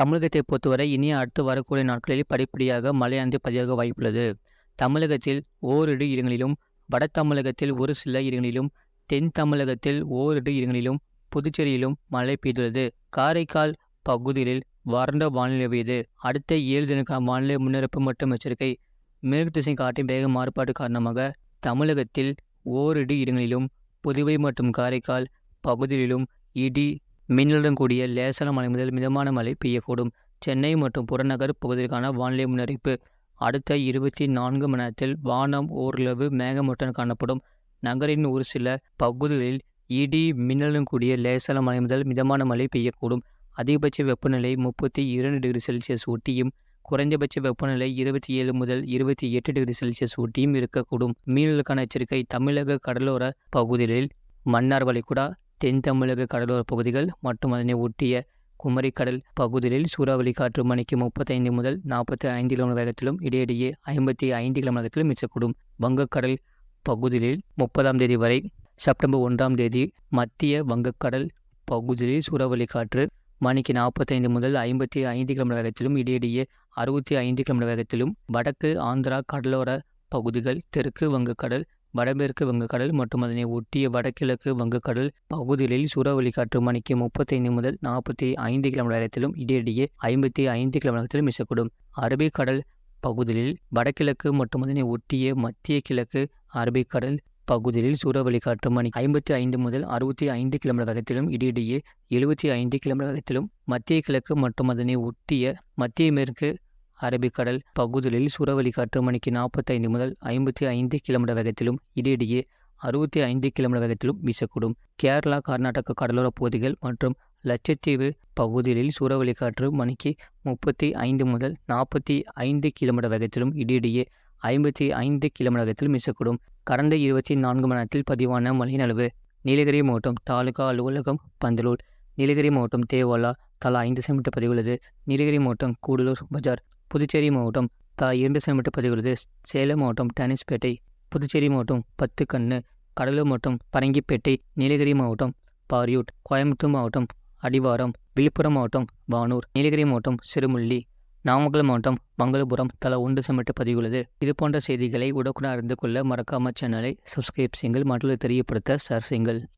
தமிழகத்தை பொறுத்தவரை இனி அடுத்து வரக்கூடிய நாட்களில் படிப்படியாக மழையானது பதிவாக வாய்ப்புள்ளது. தமிழகத்தில் ஓரிரு இடங்களிலும், வட தமிழகத்தில் ஒரு சில இடங்களிலும், தென் தமிழகத்தில் ஓரிரு இடங்களிலும், புதுச்சேரியிலும் மழை பெய்துள்ளது. காரைக்கால் பகுதிகளில் வறண்ட வானிலை நிலவியது. அடுத்த 7 தினங்களுக்கான வானிலை முன்னறிவிப்பு மற்றும் எச்சரிக்கை. மேற்கு திசை காற்றின் வேக மாறுபாடு காரணமாக தமிழகத்தில் ஓரிரு இடங்களிலும், புதுவை மற்றும் காரைக்கால் பகுதிகளிலும் இடி மின்னலுடன் கூடிய லேசான மழை முதல் மிதமான மழை பெய்யக்கூடும். சென்னை மற்றும் புறநகர் பகுதிகளுக்கான வானிலை முன்னறிவிப்பு. அடுத்த 24 மணி நேரத்தில் வானம் ஓரளவு மேகமூட்டத்துடன் காணப்படும். நகரின் ஒரு சில பகுதிகளில் இடி மின்னலுடன் கூடிய லேசான மழை முதல் மிதமான மழை பெய்யக்கூடும். அதிகபட்ச வெப்பநிலை 32 டிகிரி செல்சியஸ் ஒட்டியும், குறைந்தபட்ச வெப்பநிலை 27 முதல் 28 டிகிரி செல்சியஸ் ஒட்டியும் இருக்கக்கூடும். மீனவர்களுக்கான எச்சரிக்கை. தமிழக கடலோர பகுதிகளில், மன்னார் வளைகுடா, தென் தமிழக கடலோர பகுதிகள் மற்றும் அதனை ஒட்டிய குமரிக்கடல் பகுதிகளில் சூறாவளி காற்று மணிக்கு 35 முதல் 45 கிலோமீட்டர் வேகத்திலும் இடையிடையே 55 கிலோமீட்டர் வேகத்திலும் வீசக்கூடும். வங்கக்கடல் பகுதிகளில் 30ஆம் தேதி வரை செப்டம்பர் 1ஆம் தேதி மத்திய வங்கக்கடல் பகுதிகளில் சூறாவளி காற்று மணிக்கு 45 முதல் 55 கிலோமீட்டர் வேகத்திலும் இடையிடையே 65 கிலோமீட்டர் வேகத்திலும், வடக்கு ஆந்திரா கடலோர பகுதிகள், தெற்கு வங்கக்கடல், வடமேற்கு வங்கக்கடல் மற்றும் அதனை ஒட்டிய வடகிழக்கு வங்கக்கடல் பகுதிகளில் சூறாவளி காற்று மணிக்கு 35 முதல் 45 கிலோமீட்டர் வேகத்திலும் இடையிடையே 55 கிலோமீட்டர் வேகத்திலும் வீசக்கூடும். அரபிக்கடல் பகுதிகளில், வடகிழக்கு மற்றும் அதனை ஒட்டிய மத்திய கிழக்கு அரபிக்கடல் பகுதிகளில் சூறாவளி காற்று மணிக்கு 55 முதல் 65 கிலோமீட்டர் வேகத்திலும் இடையிடையே 75 கிலோமீட்டர் வேகத்திலும், மத்திய கிழக்கு மற்றும் அதனை ஒட்டிய மத்திய மேற்கு அரபிக்கடல் பகுதிகளில் சூறாவளி காற்று மணிக்கு 45 முதல் 55 கிலோமீட்டர் வேகத்திலும் இடையிடையே 65 கிலோமீட்டர் வேகத்திலும் வீசக்கூடும். கேரளா கர்நாடக கடலோர பகுதிகள் மற்றும் லட்சத்தீவு பகுதிகளில் சூறாவளி காற்று மணிக்கு 35 முதல் 45 கிலோமீட்டர் வேகத்திலும் இடையிடையே 55 கிலோமீட்டர் வேகத்திலும் வீசக்கூடும். கடந்த 24 மணி நேரத்தில் பதிவான மழையின் அளவு. நீலகிரி மாவட்டம் தாலுகா அலுவலகம் பந்தலூர், நீலகிரி மாவட்டம் தேவாலா தலா 5 சென்டிமீட்டர் பதிவுள்ளது. நீலகிரி மாவட்டம் கூடலூர் பஜார், புதுச்சேரி மாவட்டம் தலா 2 சென்டிமீட்டர் பதிவுள்ளது. சேலம் மாவட்டம் டேனிஸ்பேட்டை, புதுச்சேரி மாவட்டம் பத்துக்கண்ணு, கடலூர் மாவட்டம் பரங்கிப்பேட்டை, நீலகிரி மாவட்டம் பாரியூட், கோயம்புத்தூர் மாவட்டம் அடிவாரம், விழுப்புரம் மாவட்டம் வானூர், நீலகிரி மாவட்டம் சிறுமுள்ளி, நாமக்கல் மாவட்டம் மங்களபுரம் தலா 1 சென்டிமீட்டர் பதிவுள்ளது. இதுபோன்ற செய்திகளை உடனுக்குடன் அறிந்து கொள்ள மறக்காம சேனலை சப்ஸ்கிரைப் செய்யுங்கள், மற்றவர்களுக்கு தெரியப்படுத்த ஷேர் செய்யுங்கள்.